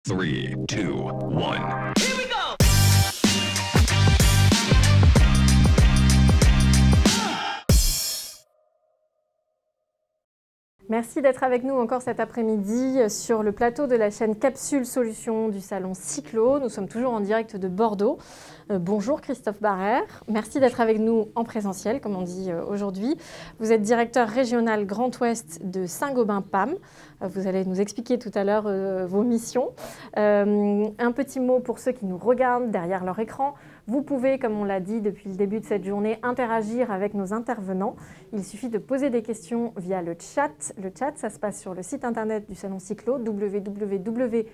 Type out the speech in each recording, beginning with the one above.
3, 2, 1. Merci d'être avec nous encore cet après-midi sur le plateau de la chaîne Capsule Solutions du salon Cyclo. Nous sommes toujours en direct de Bordeaux. Bonjour Christophe Barrère, merci d'être avec nous en présentiel, comme on dit aujourd'hui. Vous êtes directeur régional Grand Ouest de Saint-Gobain-PAM. Vous allez nous expliquer tout à l'heure vos missions. Un petit mot pour ceux qui nous regardent derrière leur écran. Vous pouvez, comme on l'a dit depuis le début de cette journée, interagir avec nos intervenants. Il suffit de poser des questions via le chat. Le chat, ça se passe sur le site internet du salon Cyclo, www.cyclo.fr,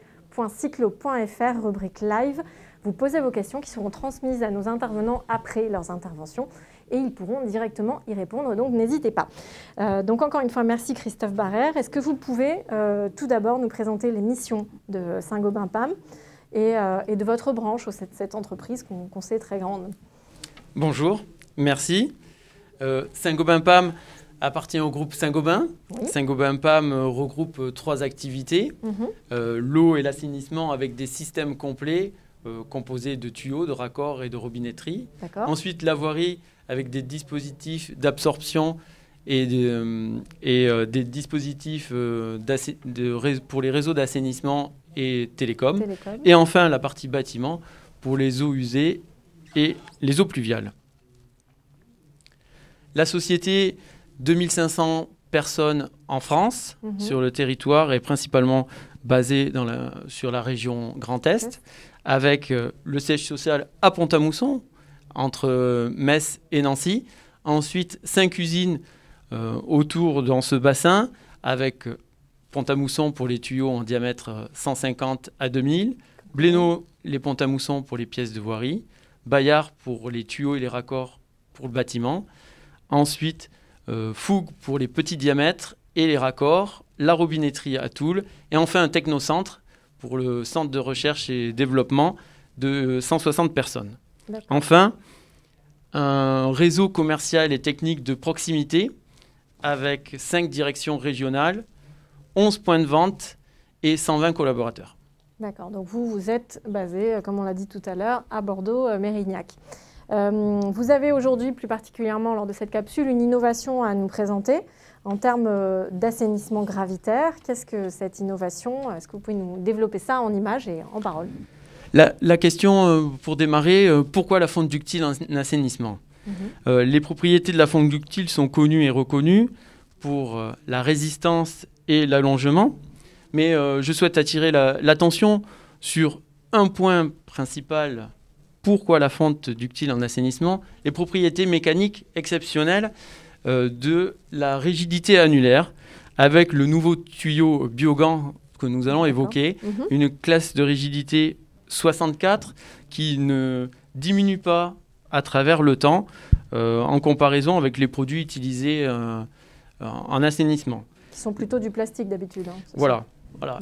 rubrique live. Vous posez vos questions qui seront transmises à nos intervenants après leurs interventions et ils pourront directement y répondre, donc n'hésitez pas. Donc encore une fois, merci Christophe Barrère. Est-ce que vous pouvez tout d'abord nous présenter les missions de Saint-Gobain-PAM et de votre branche, cette entreprise qu'on sait très grande? Bonjour, merci. Saint-Gobain-PAM appartient au groupe Saint-Gobain. Oui. Saint-Gobain-PAM regroupe 3 activités. L'eau et l'assainissement avec des systèmes complets composés de tuyaux, de raccords et de robinetterie. Ensuite, la voirie avec des dispositifs d'absorption et des dispositifs pour les réseaux d'assainissement et télécom. Et enfin, la partie bâtiment pour les eaux usées et les eaux pluviales. La société, 2500 personnes en France, sur le territoire, est principalement basée sur la région Grand Est, avec le siège social à Pont-à-Mousson, entre Metz et Nancy. Ensuite, 5 usines autour dans ce bassin, avec Pont-à-Mousson pour les tuyaux en diamètre 150 à 2000, Blénaud, les Pont-à-Mousson pour les pièces de voirie, Bayard pour les tuyaux et les raccords pour le bâtiment. Ensuite, Fougue pour les petits diamètres et les raccords, la robinetterie à Toul, et enfin un technocentre pour le centre de recherche et développement de 160 personnes. Enfin, un réseau commercial et technique de proximité avec 5 directions régionales, 11 points de vente et 120 collaborateurs. D'accord, donc vous êtes basé, comme on l'a dit tout à l'heure, à Bordeaux-Mérignac. Vous avez aujourd'hui, plus particulièrement lors de cette capsule, une innovation à nous présenter en termes d'assainissement gravitaire. Qu'est-ce que cette innovation? Est-ce que vous pouvez nous développer ça en images et en paroles? La question, pour démarrer, pourquoi la fonte ductile en assainissement? Les propriétés de la fonte ductile sont connues et reconnues pour la résistance et l'allongement, mais je souhaite attirer l'attention sur un point principal. Pourquoi la fonte ductile en assainissement? Les propriétés mécaniques exceptionnelles de la rigidité annulaire avec le nouveau tuyau Biogan que nous allons évoquer, une classe de rigidité 64 qui ne diminue pas à travers le temps en comparaison avec les produits utilisés en assainissement. Qui sont plutôt du plastique d'habitude. Voilà.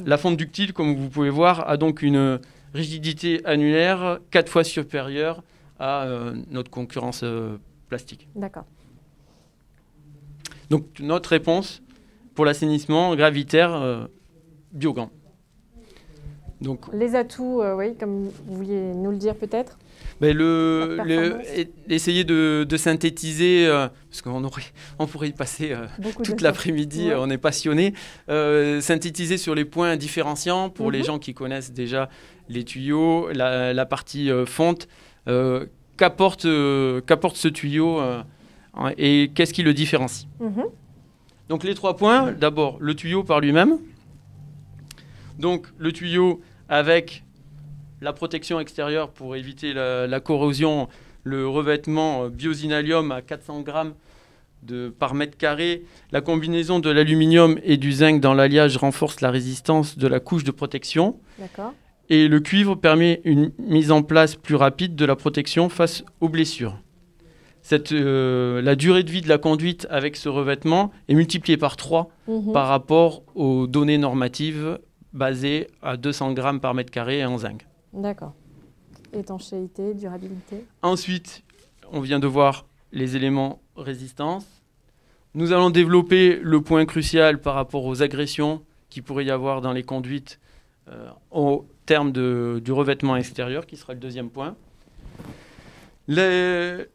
La fonte ductile, comme vous pouvez voir, a donc une rigidité annulaire 4 fois supérieure à notre concurrence plastique. D'accord. Donc notre réponse pour l'assainissement gravitaire Biogan. Donc, les atouts, oui, comme vous vouliez nous le dire peut-être. Essayer de synthétiser, parce qu'on pourrait y passer toute l'après-midi, on est passionné, synthétiser sur les points différenciants pour les gens qui connaissent déjà les tuyaux, la partie fonte, qu'apporte ce tuyau et qu'est-ce qui le différencie. Donc les 3 points, d'abord le tuyau par lui-même, donc le tuyau avec la protection extérieure pour éviter la corrosion, le revêtement biozinalium à 400 grammes par mètre carré. La combinaison de l'aluminium et du zinc dans l'alliage renforce la résistance de la couche de protection. Et le cuivre permet une mise en place plus rapide de la protection face aux blessures. La durée de vie de la conduite avec ce revêtement est multipliée par 3 par rapport aux données normatives basées à 200 grammes par mètre carré et en zinc. D'accord. Étanchéité, durabilité. Ensuite, on vient de voir les éléments résistance. Nous allons développer le point crucial par rapport aux agressions qu'il pourrait y avoir dans les conduites termes du revêtement extérieur, qui sera le deuxième point. Les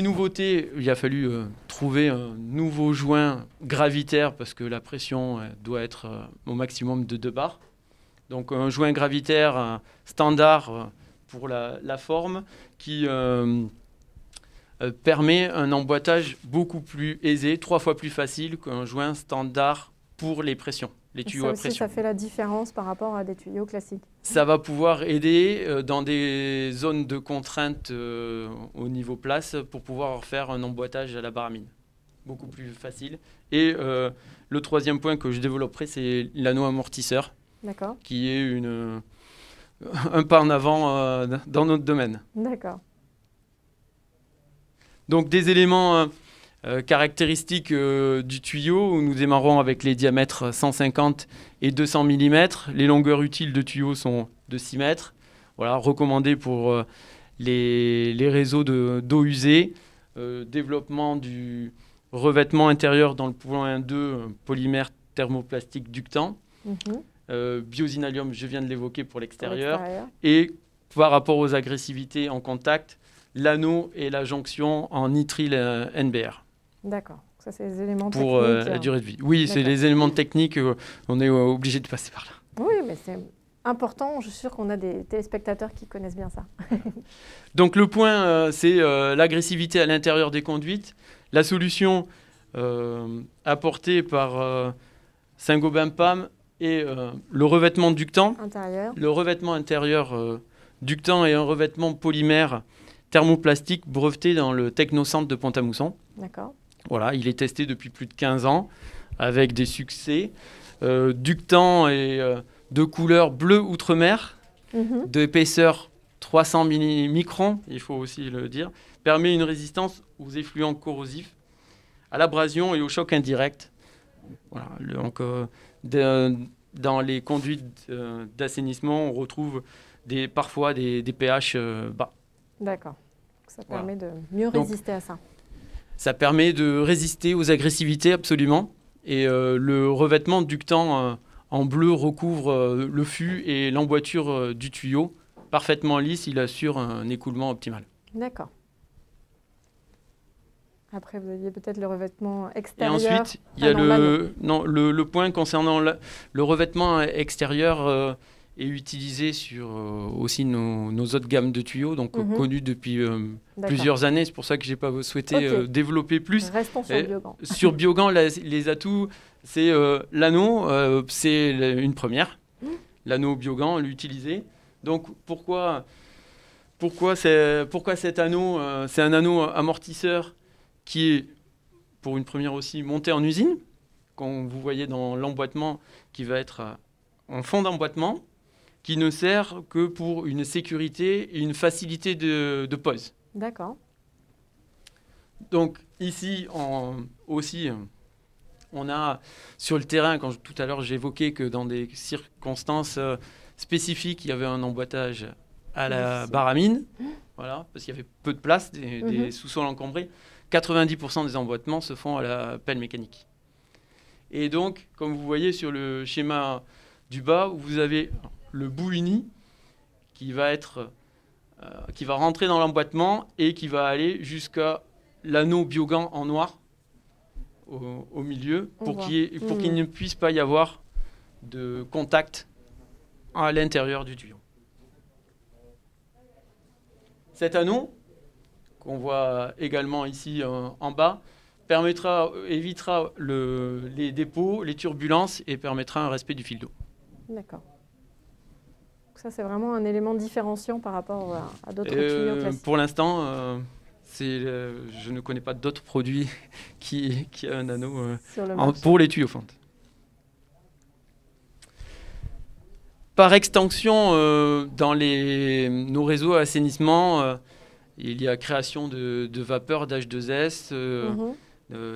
nouveautés, il a fallu trouver un nouveau joint gravitaire parce que la pression doit être au maximum de 2 bars. Donc un joint gravitaire standard pour la forme qui permet un emboîtage beaucoup plus aisé, 3 fois plus facile qu'un joint standard pour les pressions. Les tuyaux à pression. Ça fait la différence par rapport à des tuyaux classiques. Ça va pouvoir aider dans des zones de contrainte au niveau place pour pouvoir faire un emboîtage à la baramine. Beaucoup plus facile. Et le troisième point que je développerai, c'est l'anneau amortisseur, qui est un pas en avant dans notre domaine. D'accord. Donc des éléments caractéristiques du tuyau, où nous démarrons avec les diamètres 150 et 200 mm. Les longueurs utiles de tuyaux sont de 6 mètres. Voilà, recommandé pour les réseaux d'eau usée. Développement du revêtement intérieur dans le point 2, polymère thermoplastique ductant. Biozinalium, je viens de l'évoquer pour l'extérieur. Et par rapport aux agressivités en contact, l'anneau et la jonction en nitrile NBR. D'accord. Ça, c'est les éléments techniques. Pour la durée de vie. Oui, c'est les éléments techniques. On est obligé de passer par là. Oui, mais c'est important. Je suis sûre qu'on a des téléspectateurs qui connaissent bien ça. Donc, le point, c'est l'agressivité à l'intérieur des conduites. La solution apportée par Saint-Gobain-PAM et le revêtement ductant. Intérieur. Le revêtement intérieur ductant et un revêtement polymère thermoplastique breveté dans le Technocentre de Pont-à-Mousson. D'accord. Voilà, il est testé depuis plus de 15 ans avec des succès. Ductant et de couleur bleu outre-mer, d'épaisseur 300 microns, il faut aussi le dire, permet une résistance aux effluents corrosifs, à l'abrasion et au choc indirect. Voilà, donc, dans les conduites d'assainissement, on retrouve parfois des pH bas. D'accord. Ça permet de mieux résister à ça. Ça permet de résister aux agressivités, absolument. Et le revêtement ductant en bleu recouvre le fût et l'emboîture du tuyau. Parfaitement lisse, il assure un écoulement optimal. D'accord. Après, vous aviez peut-être le revêtement extérieur. Et ensuite, il y a le point concernant le revêtement extérieur est utilisé sur aussi nos autres gammes de tuyaux, donc connues depuis plusieurs années. C'est pour ça que je n'ai pas souhaité développer plus. Restons sur Biogan. Sur Biogan, les atouts, c'est l'anneau, c'est une première. L'anneau Biogan, l'utiliser. Donc pourquoi cet anneau c'est un anneau amortisseur qui est, pour une première aussi, monté en usine, comme vous voyez dans l'emboîtement, qui va être en fond d'emboîtement, qui ne sert que pour une sécurité et une facilité de pose. D'accord. Donc ici, on a sur le terrain, tout à l'heure j'évoquais que dans des circonstances spécifiques, il y avait un emboîtage à la baramine, voilà, parce qu'il y avait peu de place, des sous-sols encombrés. 90% des emboîtements se font à la pelle mécanique. Et donc, comme vous voyez sur le schéma du bas, vous avez le bout uni qui va rentrer dans l'emboîtement et qui va aller jusqu'à l'anneau Biogan en noir au milieu pour qu'il ne puisse pas y avoir de contact à l'intérieur du tuyau. Cet anneau, qu'on voit également ici en bas, évitera les dépôts, les turbulences et permettra un respect du fil d'eau. D'accord. Ça, c'est vraiment un élément différenciant par rapport à d'autres tuyaux classiques. Pour l'instant, je ne connais pas d'autres produits qui a un anneau pour les tuyaux fentes. Par extension, dans nos réseaux à assainissement, il y a création de vapeurs d'H2S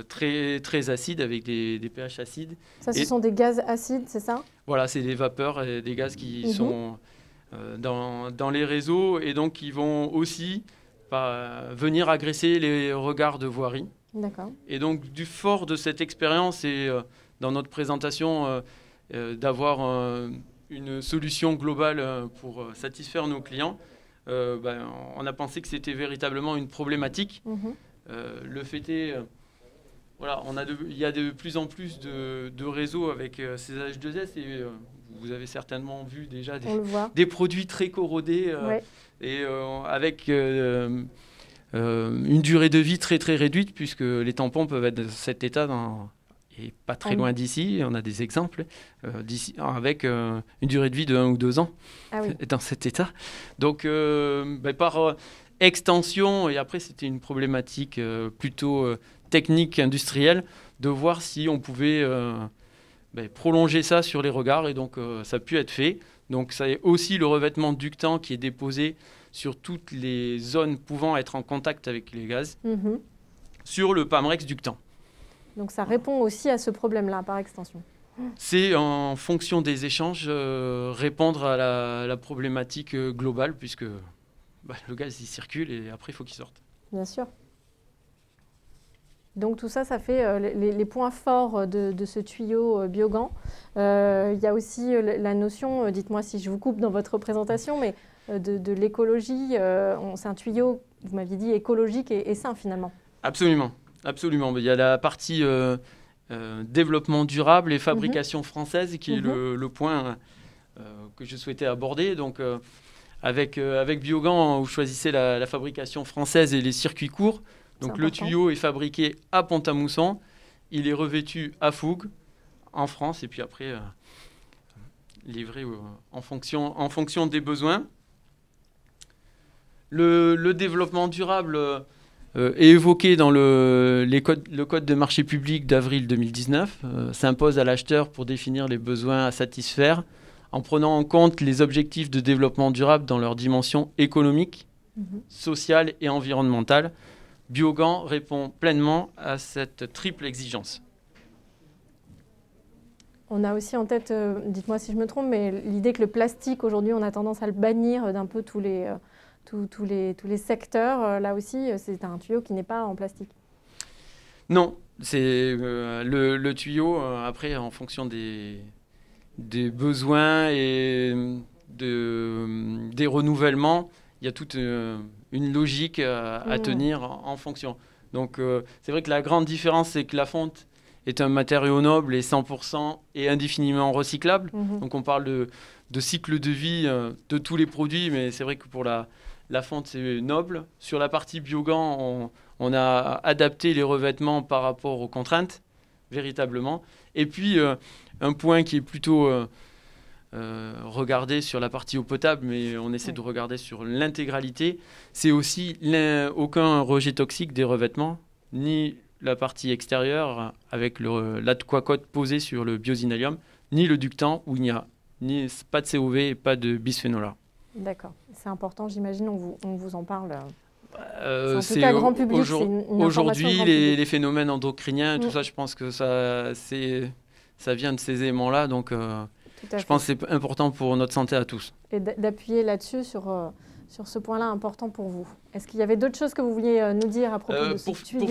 très, très acides avec des pH acides. Ça, ce sont des gaz acides, c'est ça? Voilà, c'est des vapeurs et des gaz qui sont dans les réseaux et donc qui vont aussi venir agresser les regards de voirie. D'accord. Et donc, du fort de cette expérience et dans notre présentation, d'avoir une solution globale pour satisfaire nos clients, on a pensé que c'était véritablement une problématique. Le fait est, voilà, il y a de plus en plus de réseaux avec ces H2S et vous avez certainement vu déjà des produits très corrodés et avec une durée de vie très très réduite puisque les tampons peuvent être de cet état et pas très loin d'ici. On a des exemples d'ici avec une durée de vie de 1 ou 2 ans dans cet état. Donc par extension, et après c'était une problématique plutôt technique, industrielle, de voir si on pouvait prolonger ça sur les regards et donc ça a pu être fait. Donc ça est aussi le revêtement ductant qui est déposé sur toutes les zones pouvant être en contact avec les gaz sur le Pamrex ductant. Donc ça répond aussi à ce problème-là par extension. C'est en fonction des échanges répondre à la problématique globale puisque le gaz il circule et après il faut qu'il sorte. Bien sûr. Donc tout ça, ça fait les points forts de ce tuyau Biogan. Il y a aussi la notion, dites-moi si je vous coupe dans votre présentation, mais de l'écologie. C'est un tuyau, vous m'aviez dit, écologique et sain finalement. Absolument. Absolument. Il y a la partie développement durable et fabrication française qui est le point que je souhaitais aborder. Donc, avec Biogan, vous choisissez la fabrication française et les circuits courts. Donc, le tuyau est fabriqué à Pont-à-Mousson. Il est revêtu à Fougue, en France, et puis après, livré en fonction des besoins. Le développement durable est évoqué dans le code de marché public d'avril 2019, s'impose à l'acheteur pour définir les besoins à satisfaire en prenant en compte les objectifs de développement durable dans leur dimension économique, sociale et environnementale. Biogan répond pleinement à cette triple exigence. On a aussi en tête, dites-moi si je me trompe, mais l'idée que le plastique, aujourd'hui, on a tendance à le bannir d'un peu tous les secteurs. Là aussi, c'est un tuyau qui n'est pas en plastique. Non, c'est le tuyau, après, en fonction des besoins et des renouvellements, il y a toute une logique à tenir en fonction. Donc, c'est vrai que la grande différence, c'est que la fonte est un matériau noble et 100% et indéfiniment recyclable. Donc, on parle de cycle de vie de tous les produits, mais c'est vrai que pour la fonte, c'est noble. Sur la partie Biogan, on a adapté les revêtements par rapport aux contraintes, véritablement. Et puis, un point qui est plutôt regardé sur la partie eau potable, mais on essaie de regarder sur l'intégralité, c'est aussi aucun rejet toxique des revêtements, ni la partie extérieure avec l'aquacote posée sur le biozinalium, ni le ductant où il n'y a pas de COV et pas de bisphénol A. D'accord, c'est important, j'imagine, on vous en parle. En tout cas, grand public, aujourd'hui, les phénomènes endocriniens, tout ça, je pense que ça vient de ces éléments-là, donc je pense que c'est important pour notre santé à tous. Et d'appuyer là-dessus sur ce point-là important pour vous. Est-ce qu'il y avait d'autres choses que vous vouliez nous dire à propos de ce tuyau ?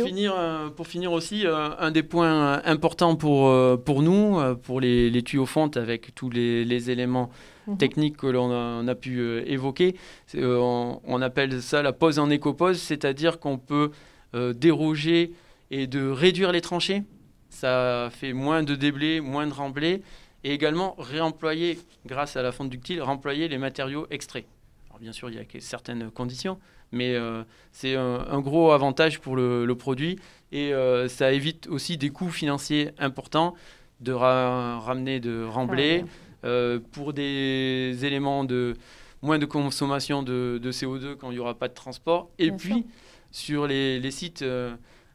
Pour finir aussi, un des points importants pour nous, pour les tuyaux fonte avec tous les éléments techniques que l'on a pu évoquer, on appelle ça la pose en éco-pose, c'est-à-dire qu'on peut déroger et de réduire les tranchées. Ça fait moins de déblais, moins de remblais, et également réemployer, grâce à la fonte ductile, réemployer les matériaux extraits. Alors bien sûr, il y a certaines conditions, mais c'est un gros avantage pour le produit, et ça évite aussi des coûts financiers importants de ramener de remblais pour des éléments de moins de consommation de CO2 quand il n'y aura pas de transport, et bien puis sur les sites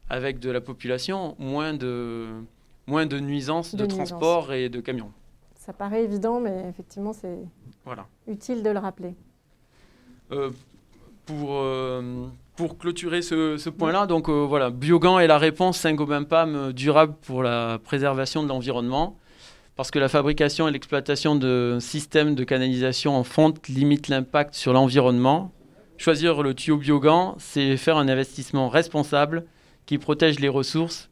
avec de la population, moins de nuisances de transport et de camions. Ça paraît évident, mais effectivement, c'est utile de le rappeler. Pour clôturer ce point-là, donc Biogan est la réponse Saint-Gobain-PAM durable pour la préservation de l'environnement, parce que la fabrication et l'exploitation de systèmes de canalisation en fonte limite l'impact sur l'environnement. Choisir le tuyau Biogan, c'est faire un investissement responsable qui protège les ressources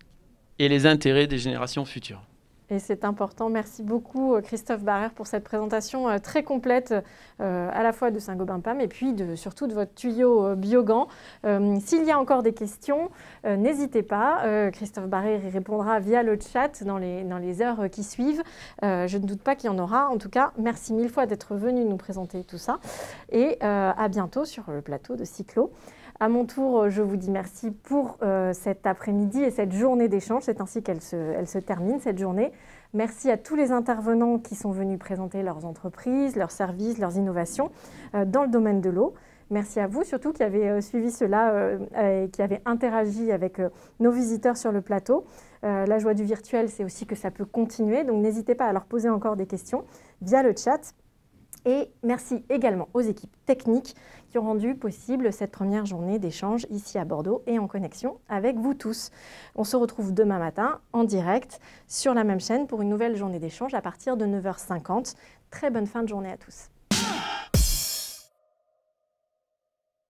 et les intérêts des générations futures. Et c'est important. Merci beaucoup Christophe Barrère pour cette présentation très complète à la fois de Saint-Gobain-Pam et puis surtout de votre tuyau Biogan. S'il y a encore des questions, n'hésitez pas. Christophe Barrère y répondra via le chat dans les heures qui suivent. Je ne doute pas qu'il y en aura. En tout cas, merci mille fois d'être venu nous présenter tout ça. Et à bientôt sur le plateau de Cyclo. À mon tour, je vous dis merci pour cet après-midi et cette journée d'échange. C'est ainsi qu'elle se termine, cette journée. Merci à tous les intervenants qui sont venus présenter leurs entreprises, leurs services, leurs innovations dans le domaine de l'eau. Merci à vous, surtout qui avez suivi cela et qui avez interagi avec nos visiteurs sur le plateau. La joie du virtuel, c'est aussi que ça peut continuer. Donc, n'hésitez pas à leur poser encore des questions via le chat. Et merci également aux équipes techniques qui ont rendu possible cette première journée d'échange ici à Bordeaux et en connexion avec vous tous. On se retrouve demain matin en direct sur la même chaîne pour une nouvelle journée d'échange à partir de 9h50. Très bonne fin de journée à tous.